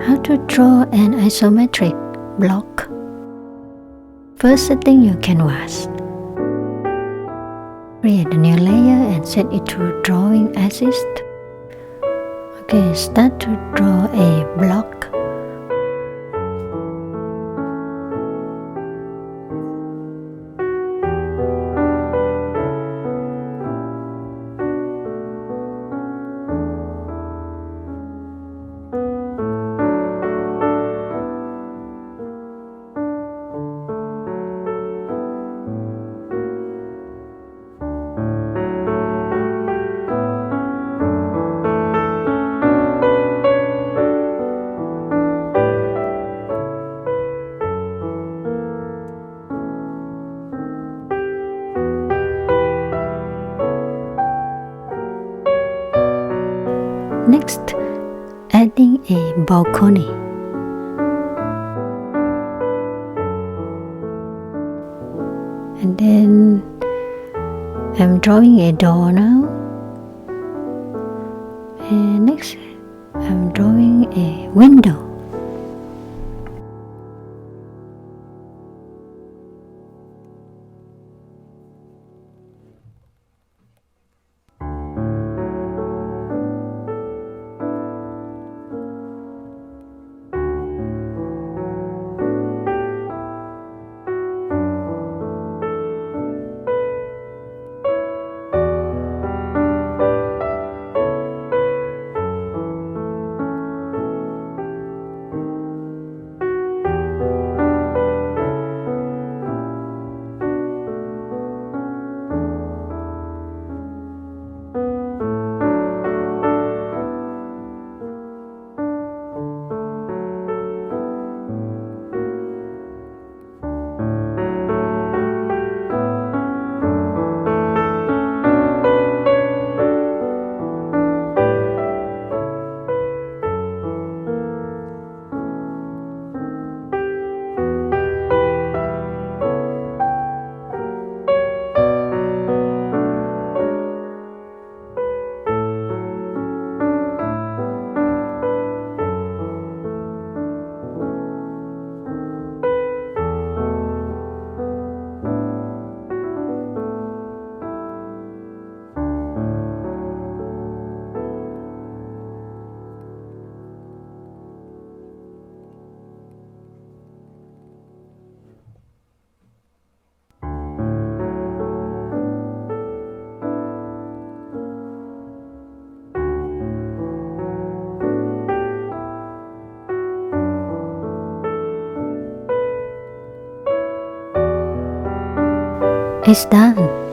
How to draw an isometric block. First, setting your canvas. Create a new layer and set it to drawing assist. Okay, start to draw a block. Next, adding a balcony. And then I'm drawing a door now. And next, I'm drawing a window. It's done.